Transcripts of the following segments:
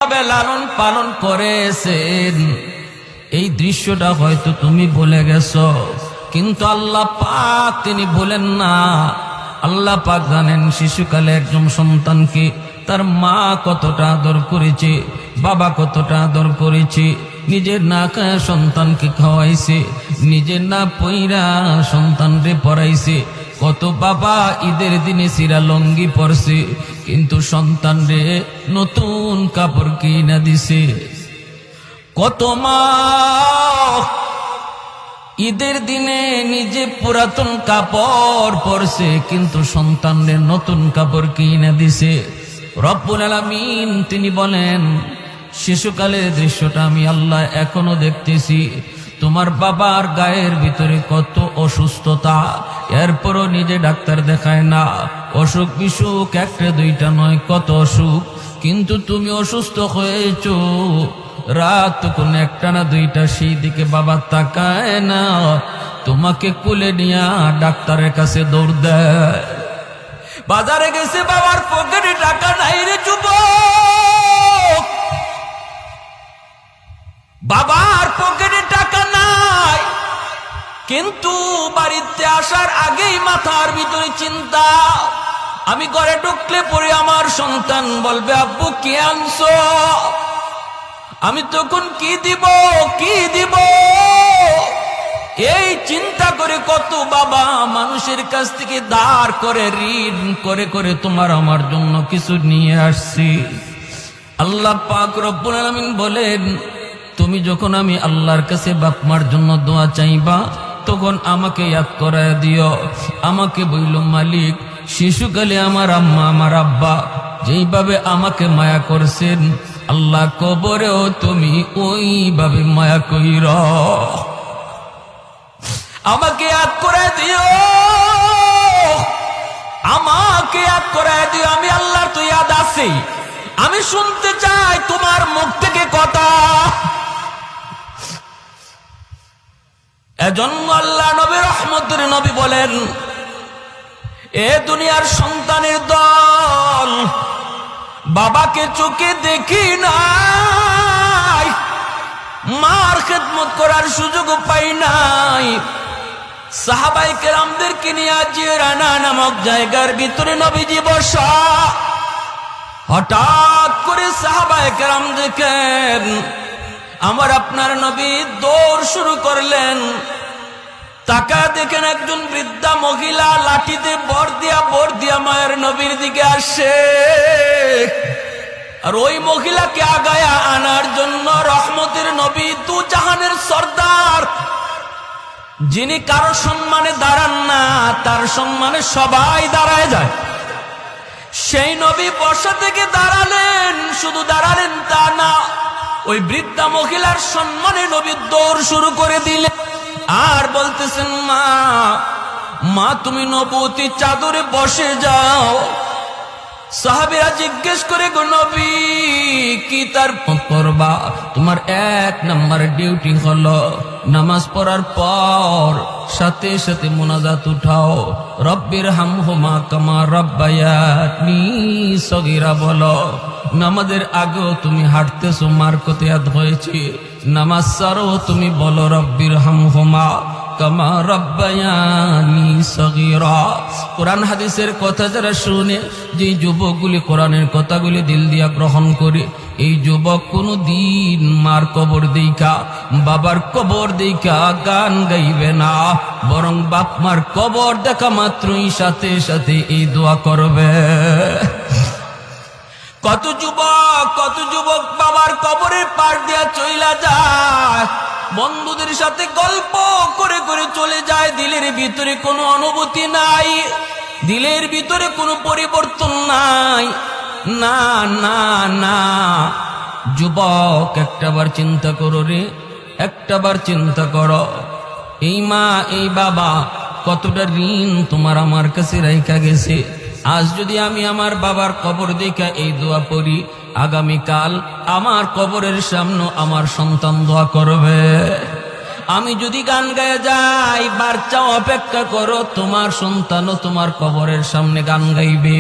যেভাবে লালন পালন করেছেন এই দৃশ্যটা হয়তো তুমি ভুলে গেছো, কিন্তু আল্লাহ পাক তিনি ভুলেন না। আল্লাহ পাক জানেন শিশুকালে একজন সন্তানকে তার মা কতটা আদর করেছে, বাবা কতটা আদর করেছে। নিজের না খায় সন্তানকে খাওয়াইছে, নিজের না পইরা সন্তানরে পড়াইছে। কত বাবা ঈদের দিনে সিরা লঙ্গি পরছে, কিন্তু সন্তানরে নতুন কাপড় কিনা দিছে। কত মা ঈদের দিনে নিজে পুরাতন কাপড় পরছে, কিন্তু সন্তানরে নতুন কাপড় কিনা দিছে। রব্বুল আলামিন তিনি বলেন শিশুকালের দৃশ্যটা আমি আল্লাহ এখনো দেখতেছি। তোমার বাবার গায়ের ভিতরে কত অসুস্থতা, এরপরও নিজে ডাক্তার দেখায় না। অসুখ বিসুখ একটা দুইটা নয়, কত অসুখ, কিন্তু তুমি অসুস্থ হয়েছো। রাত কোন একটা না দুইটা, সেই দিকে বাবা তাকায় না। তোমাকে কুলে নিয়া ডাক্তারের কাছে দৌড় দেয়। বাজারে গেছে, বাবার পকেটে টাকা নাই রে যুবক, বাবার পকেটে টাকা নাই। কিন্তু বাড়িতে আসার আগেই মাথার ভিতরে চিন্তা, আমি ঘরে ঢুকলে পরে আমার সন্তান বলবে আব্বু কি আনছো, আমি তখন কি দিব কি দিব। এই চিন্তা করে কত বাবা মানুষের কাছ থেকে ধার করে ঋণ করে করে তোমার আমার জন্য কিছু নিয়ে আসছি। আল্লাহ পাক রব্বুল আলামিন বলেন তুমি যখন আমি আল্লাহর কাছে বাপ মার জন্য দোয়া চাইবা, তখন আমাকে ইয়াদ করায় দিও। আমাকে বইল মালিক শিশুকালে আমার আম্মা আমার আব্বা যেইভাবে আমাকে মায়া করছেন, আল্লাহ কবরেও তুমি ওইভাবে মায়া কইর। আমাকে ইয়াদ করে দিও, আমাকে ইয়াদ করে দিও। আমি আল্লাহর তো ইয়াদ আছি, আমি শুনতে চাই তোমার মুখ থেকে কথা। এজন্য আল্লাহ নবী রহমতের নবী বলেন এ দুনিয়ার সন্তানের দল, বাবাকে চোখে দেখি নাই, মার খেদমত করার সুযোগ পাই নাই। সাহাবায়ে কেরামদেরকে নিয়ে জিরানা নামক জায়গার ভিতরে নবীজি বসা। হঠাৎ করে সাহাবায়ে কেরাম দেখেন আমার আপনার নবী দৌড় শুরু করলেন। তাকা দেখেন একজন বৃদ্ধা মহিলা লাঠিতে বর দিয়া মায়ের নবীর দিকে আসে। আর ওই মহিলাকে আগায়া আনার জন্য রহমতের নবী দু জাহানের সর্দার, যিনি কারো সম্মানে দাঁড়ান না, তার সম্মানে সবাই দাঁড়ায় যায়, সেই নবী বসা থেকে দাঁড়ালেন। শুধু দাঁড়ালেন তা না, ওই বৃদ্ধা মহিলার সম্মানে নবী দৌড় শুরু করে দিলেন। আর বলতেছেন মা মা তুমি নবুয়তি চাদরে বসে যাও। সাহাবীরা জিজ্ঞেস করে গো নবী কি তার করবা? তোমার এক নাম্বার ডিউটি হলো নামাজ পড়ার পর সাথে সাথে মুনাজাত উঠাও, রব্বির হামহুমা কামা রাব্বায়ানি সগীরা বলো। নামাজের আগেও তুমি হাঁটতেছো, মার কতিয়াত হয়েছে, নামাজ ছাড়ো তুমি বলো রব্বির হামহুমা কামা রাব্বায়ানি সগীরা। কোরআন হাদিসের কথা যারা শুনে, যে যুবকগুলি কোরআনের কথাগুলি দিল দিয়া গ্রহণ করে, এই যুবক কোনো দিন মার কবর দেখা বাবার কবর দেখা গান গাইবে না, বরং বাপ মার কবর দেখা মাত্রই সাথে সাথে এই দোয়া করবে। কত যুবক বাবার কবরের পার দিয়া চইলা যায়, বন্ধুদের সাথে গল্প করে করে চলে যায়, দিলের ভিতরে কোনো অনুভূতি নাই, দিলের ভিতরে কোনো পরিবর্তন নাই। না না না যুবক, একটাবার চিন্তা করো রে, একটাবার চিন্তা করো, এই মা এই বাবা কতটা ঋণ তোমার আমার কাছে রাইখা গেছে। আজ যদি আমি আমার বাবার কবর দেখা এই দোয়া পড়ি, আগামীকাল আমার কবরের সামনে আমার সন্তান দোয়া করবে। আমি যদি গান গায়ে যাই, বাচ্চা অপেক্ষা করো, তোমার সন্তানও তোমার কবরের সামনে গান গাইবে।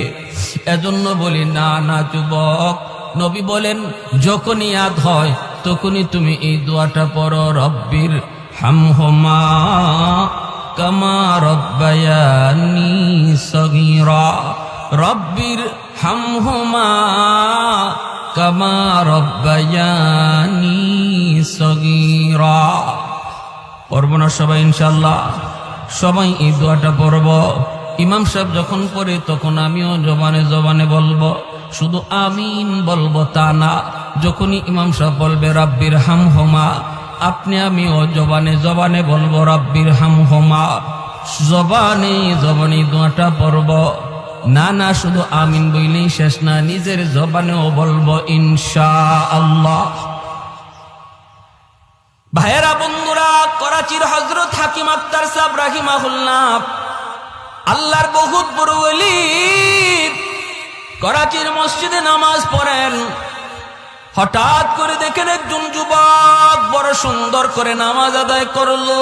এজন্য বলি না না যুবক, নবী বলেন যখনই ইয়াদ হয় তখনই তুমি এই দোয়াটা পড়ো, রব্বির হামহুমা কামা রব্বায়ানি সগীরা, রব্বির হামহুমা কামা রব্বায়ানি সগীরা। পড়ব না সবাই ইনশাআল্লাহ? সবাই এই দোয়াটা পড়ব। ইমাম সাহেব যখন পড়ে তখন আমিও জবানে জবানে বলবো, শুধু আমিন বলবো তা না, যখনই ইমাম সাহেব বলবে রব্বির হামহুমা, আপনি আমিও জবানে জবানে বলবো রব্বির হামহুমা, জবানে জবানে দোয়াটা পড়ব। না না, শুধু আমিন বইলেই শেষ না, নিজের জবানেও বলবো ইনশাআল্লাহ। ভাইয়েরা বন্ধুরা, করাচির হযরত হাকিম আক্তার সাহেব রাহিমাহুল্লাহ, আল্লাহর বহুত বড় ওলি, করাচির মসজিদে নামাজ পড়েন। হঠাৎ করে দেখেন একজন যুবক বড় সুন্দর করে নামাজ আদায় করলো,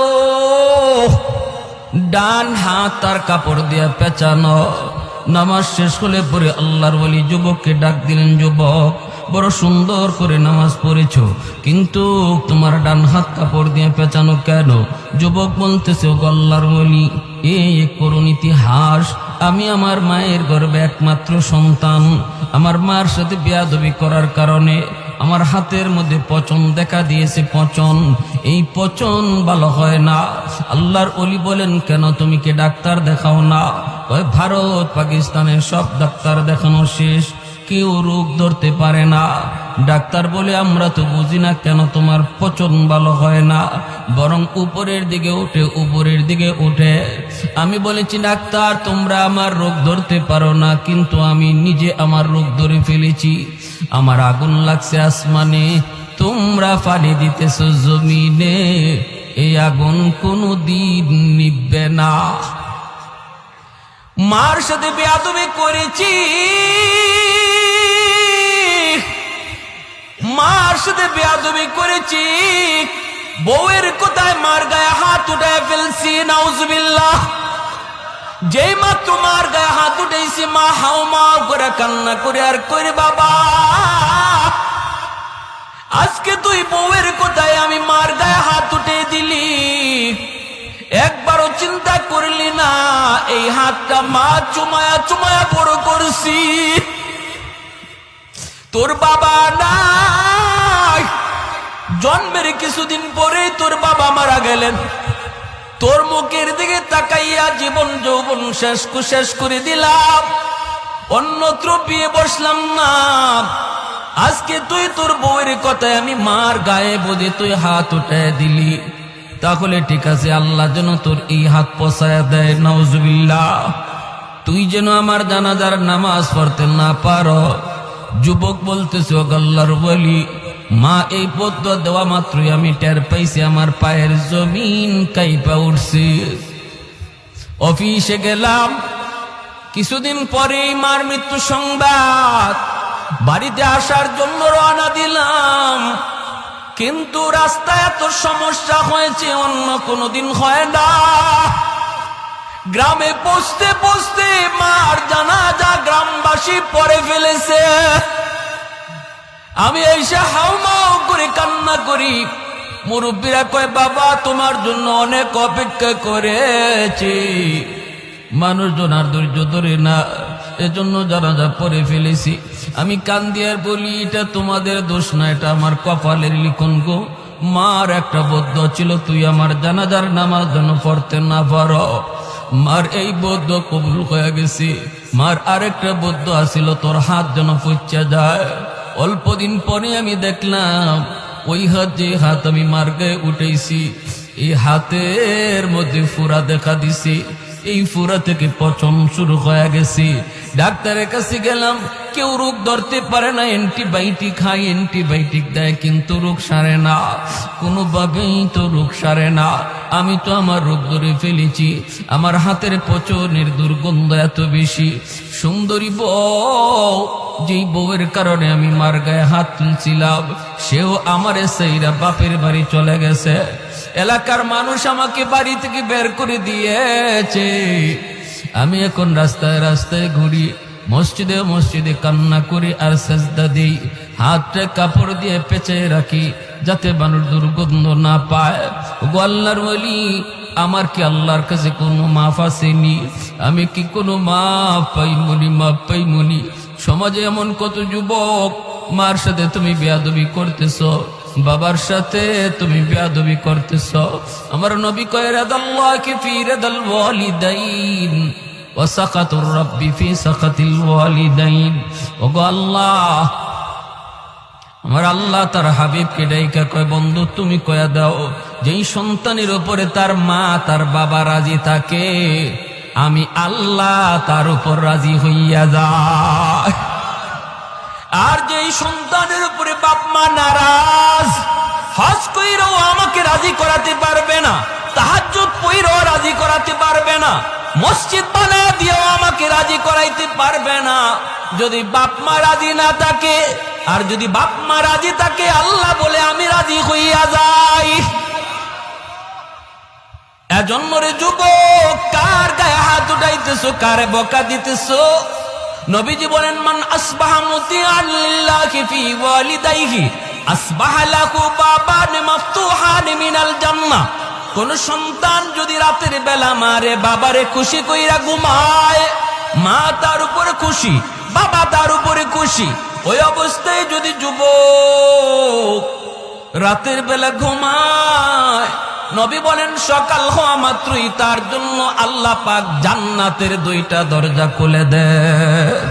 ডান হাত তার কাপড় দিয়ে পেঁচানো। নামাজ শেষ হলে পরে আল্লাহর ওলি যুবককে ডাক দিলেন, যুবক বড় সুন্দর করে নামাজ পড়েছো, কিন্তু তোমার ডান হাত কাপড় দিয়ে পেঁচানো কেন? যুবক বলতেছে, ও আল্লাহর ওলি, এই করুণ ইতিহাস, আমি আমার মায়ের গর্ভে একমাত্র সন্তান, আমার মার সাথে বেয়াদবি করার কারণে আমার হাতের মধ্যে পচন দেখা দিয়েছে। পচন, এই পচন ভালো হয় না। আল্লাহর ওলি বলেন, কেন তুমি কি ডাক্তার দেখাও না? ভারত পাকিস্তানের সব ডাক্তার দেখানো শেষ, কেউ রোগ ধরতে পারে না। ডাক্তার বলে, আমরা তো বুঝি না কেন তোমার পচন ভালো হয় না, বরং উপরের দিকে উঠে উপরের দিকে উঠে। আমি বলেছি, ডাক্তার তোমরা আমার রোগ ধরতে পারো না, কিন্তু আমি নিজে আমার রোগ ধরে ফেলেছি। আমার আগুন লাগছে আসমানে, তোমরা পানি দিতেছ জমিনে, এই আগুন কোনো দিন নিভবে না। মার সাথে বেয়াদবি করেছি, মার সাথে বেয়াদবি করেছি, বউয়ের কোথায় মার গায়ে হাত উঠায় ফেলছি, নাউজুবিল্লাহ। যেই মাত্র মার গায়ে হাত উঠেছি, মা হাও মাও করে কান্না করে আর করে, বাবা আজকে তুই বউয়ের কোথায় আমি মার গায়ে হাত উঠে দিলি, একবারও চিন্তা করলি না এই হাতটা মা চুমায়া চুমায়া বড় করছি। তোর বাবা নাই, জন্মের কিছুদিন পরে তোর বাবা মারা গেলেন, তোর মুখের দিকে তাকাইয়া জীবন যৌবন শেষ করে দিলাম, অন্যত্র বিয়ে বসলাম না। আজকে তুই তোর বউয়ের কথায় আমি মার গায়ে বোঝে তুই হাত উঠায় দিলি, তাহলে ঠিক আছে, আল্লাহ যেন তোর এই হাত পছায়া দেয়, নাউজুবিল্লাহ। তুই যেন আমার জানাজার নামাজ পড়তে না পারো। যুবক বলতেছে, ও আল্লাহর ওলি, মা এই পদ্ম দেওয়া মাত্রই আমি টের পাইছি আমার পায়ের জমিন কাইপা উঠছে। অফিসে গেলাম, কিছুদিন পরেই মার মৃত্যু সংবাদ। বাড়িতে আসার জন্য রওনা দিলাম, কিন্তু রাস্তায় এত সমস্যা হয়েছে অন্য কোনোদিন হয় না। গ্রামে পৌঁছতে পৌঁছতে মার জানাজা গ্রামবাসী পড়ে ফেলেছে। আমি এসে হাউমাউ করে কান্না করি। মুরব্বীরা কয়, বাবা তোমার জন্য অনেক অপেক্ষা করেছি। মানুষজন আর ধৈর্য ধরে না, এজন্য জানাজা পড়ে ফেলেছি। আমি কান্দিয়ার বলি, এটা তোমাদের দোষ না, এটা আমার কপালের লিখন গো। মার একটা বদ্ধ ছিল, তুই আমার জানাজার নামাজ যেন পড়তে না পারো। মার এই বদ্ধ কবুল হয়ে গেছি। মার আরেকটা বদ্ধ আসিল, তোর হাত যেন পচা যায়। অল্প দিন পরে আমি দেখলাম ওই হাত, যে হাত আমি মার গায়ে উঠেছি, এই হাতের মধ্যে ফুরা দেখা দিছি। এই ফুরা থেকে পচন শুরু হয়ে গেছি। ডাক্তারের কাছে গেলাম, কেউ রোগ ধরতে পারে না, অ্যান্টিবায়োটিক খাই, অ্যান্টিবায়োটিক দেয়, কিন্তু রোগ সারে না, কোনোভাবেই তো রোগ সারে না। আমি তো আমার রোগ ধরে ফেলেছি। আমার হাতের পচনের দুর্গন্ধ এত বেশি। সুন্দরী বউ, যেই বউয়ের কারণে আমি মার গায়ে হাত তুলছিলাম, সেও আমারে সেইরা বাপের বাড়ি চলে গেছে। এলাকার মানুষ আমাকে বাড়ি থেকে বের করে দিয়েছে। আমি এখন রাস্তায় রাস্তায় ঘুরি, মসজিদে মসজিদে কান্না করি আর সাজদা দিই। হাতটা কাপড় দিয়ে পেঁচে রাখি যাতে মানুষ দুর্গন্ধ না পায়। গো আল্লাহর ওলি, আমার কি আল্লাহর কাছে কোনো মাফ আসেনি? আমি কি কোনো মাফ পাইমনি? মাফ পাইমনি? সমাজে এমন কত যুবক, মার সাথে তুমি বেয়াদবি করতেছ, বাবার সাথে তুমি বেয়াদবি করতেছ। আমার নবী কয় রাদাল্লাহি ফি রাদাল ওয়ালিদাইন ওয়া সাকাতুর রাব্বি ফি সাকাতিল ওয়ালিদাইন। ওগো আল্লাহ, আমার আল্লাহ তার হাবিবকে ডাইকা কয়, বন্ধু তুমি কয়া দাও, যেই সন্তানের উপরে তার মা তার বাবা রাজি থাকে, আমি আল্লাহ তার উপর রাজি হইয়া যায়। আর যেই সন্তানের উপরে বাপ মা নারাজ, হজ কইরাও আমাকে রাজি করাতে পারবে না, তাহাজ্জুদ পড়াও রাজি করাতে পারবে না, মসজিদ বানায় দিয়েও আমাকে রাজি করাইতে পারবে না, যদি বাপ মা রাজি না থাকে। আর যদি বাপ মা রাজি থাকে, আল্লাহ বলে আমি রাজি হইয়া যাই। এজন্য রে যুবক, কার গায়ে হাত উঠাইতেছো, কারে বকা দিতেছো? নবীজি বলেন, মান আসবাহা মুতিআন লিল্লাহি ফি ওয়ালিদাইহি আসবাহা লাহু বাবান মাফতুহান মিনাল জান্নাহ। কোন সন্তান যদি রাতের বেলা মারে বাবারে খুশি কইরা ঘুমায়, মা তার উপরে খুশি, বাবা তার উপরে খুশি, ওই অবস্থায় যদি যুবক রাতের বেলা ঘুমায়, নবী বলেন সকাল হওয়া মাত্রই তার জন্য আল্লাহ পাক জান্নাতের দুইটা দরজা খুলে দেন।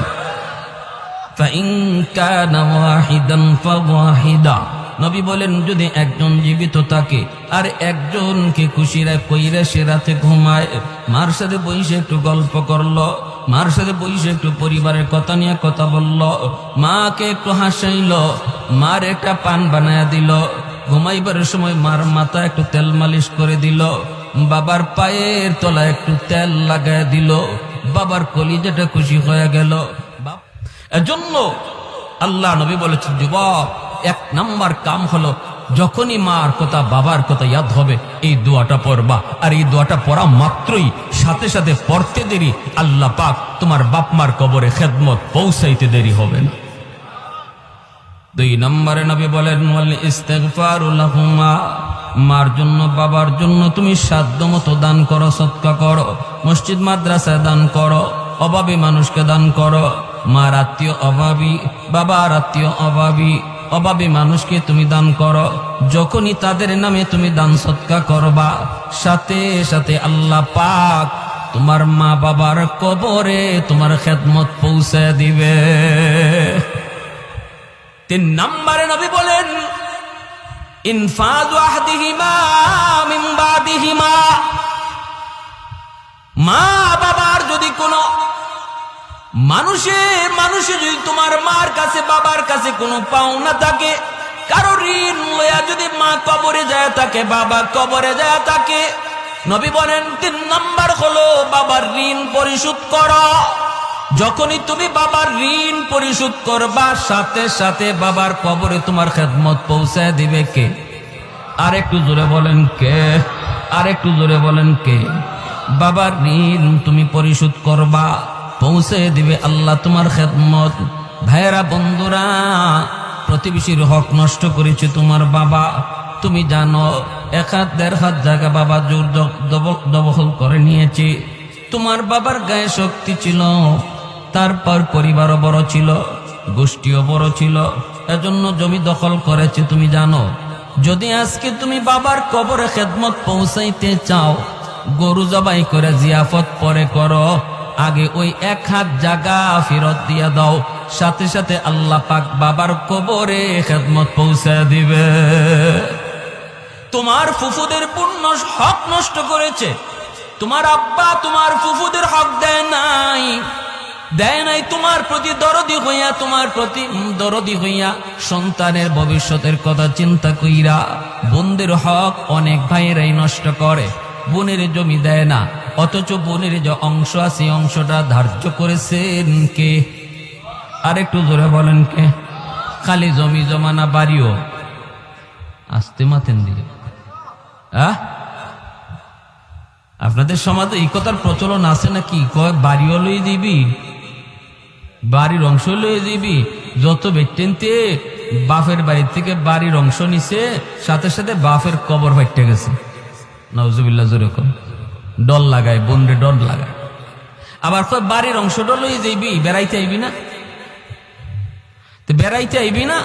ফাইন কানা ওয়াহিদান ফাওয়াহিদা। নবী বলেন, যদি একজন জীবিত থাকে আর একজনকে খুশিরা কইরা সে রাতে ঘুমায়, মার সাথে বসে একটু গল্প করলো, মার সাথে বসে একটু পরিবারের কথা নিয়ে কথা বলল, মাকে একটু হাসাইল, মার একটা পান বানায়া দিল, ঘুমাইবার সময় মার মাথা একটু তেল মালিশ করে দিল, বাবার পায়ের তলা একটু তেল লাগায় দিল, বাবার কলিজাটা খুশি হয়ে গেল। এজন্য আল্লাহ নবী বলেছেন, যুবক, এক নাম্বার কাম হলো, যখনই মার কথা বাবার কথা ইয়াদ হবে, এই দোয়াটা পড়বা। আর এই দোয়াটা পড়া মাত্রই, সাথে সাথে পড়তে দেরি, আল্লাহ পাক তোমার বাপ মার কবরে খেদমত পৌঁছাইতে দেরি হবে না। 2 নম্বরে নবী বলেন, ওয়াল ইস্তিগফারু লাহুমা। মার জন্য বাবার জন্য তুমি সাধ্যমতো দান করো, সদকা করো, মসজিদ মাদ্রাসায় দান করো, অভাবী মানুষকে দান করো। মার আত্মীয় অভাবী, বাবার আত্মীয় অভাবী, অভাবী মানুষকে তুমি দান করো। যখনই তাদের নামে তুমি দান সদকা করবা, সাথে সাথে আল্লাহ পাক তোমার মা বাবার কবরে তোমার খেদমত পৌঁছে দিবে। 3 নম্বরে নবী বলেন, ইনফাযু আহদিহিমা মিন বাদিহিমা। মা বাবার যদি কোনো মানুষে যদি তোমার মার কাছে বাবার কাছে কোনো পাওনা থাকে, কারো ঋণ লয়া যদি মা কবরে যায় থাকে, বাবা কবরে যায় থাকে, নবী বলেন 3 নাম্বার হলো বাবার ঋণ পরিশোধ করো। যখনই তুমি বাবার ঋণ পরিশোধ করবা, সাথে সাথে বাবার কবরে তোমার খেদমত পৌঁছায় দিবে কে? আর একটু জোরে বলেন কে? আর একটু জোরে বলেন কে? বাবার ঋণ তুমি পরিশোধ করবা, পৌঁছে দিবে আল্লাহ তোমার খেদমত। ভাইয়েরা, বন্ধুরা, প্রতিবেশীর হক নষ্ট করেছে তোমার বাবা, তুমি জানো 1 হাত 1.5 হাত জায়গা বাবা জোর দখল করে নিয়েছে। তোমার বাবার গায়ে শক্তি ছিল, তারপর পরিবারও বড় ছিল, গোষ্ঠীও বড় ছিল, এজন্য জমি দখল করেছে। তুমি জানো, যদি আজকে তুমি বাবার কবরে খেদমত পৌঁছাইতে চাও, গরু জবাই করে জিয়াফত পরে করো, আগে ওই 1 হাত জায়গা ফেরত দিয়া দাও, সাথে সাথে আল্লাহ পাক বাবার কবরে খেদমত পৌঁছে দিবে। তোমার ফুফুদের পূর্ণ হক নষ্ট করেছে, তোমার আব্বা তোমার ফুফুদের হক দেয় নাই, তোমার প্রতি দরদি হইয়া, তোমার প্রতি দরদি হইয়া, সন্তানের ভবিষ্যতের কথা চিন্তা কইরা বোনদের হক অনেক ভাইয়েরাই নষ্ট করে। বোনের জমি দেয় না, অথচ বোনের যে অংশ আছে অংশটা ধার্য করেছেন কে? আর একটু জোরে বলেন কে? খালি জমি জমা না, বাড়িও। আসতে মাতেন দিকে। আপনাদের সমাজে এই কথার প্রচলন আছে নাকি? কয় বাড়িও লই দিবি, বাড়ির অংশ লই দিবি, যত বেটেনতে বাপের বাড়ির থেকে বাড়ির অংশ নিছে, সাথে সাথে বাপের কবর ফাইটে গেছে। নাউজুবিল্লাহ, যেরকম ডল লাগায়, বন্ডে ডল লাগায়। আবার কয় বাড়ির অংশটা লই যাইবি, বেড়াইতে আইবি না? তো বেড়াইতে আইবি না,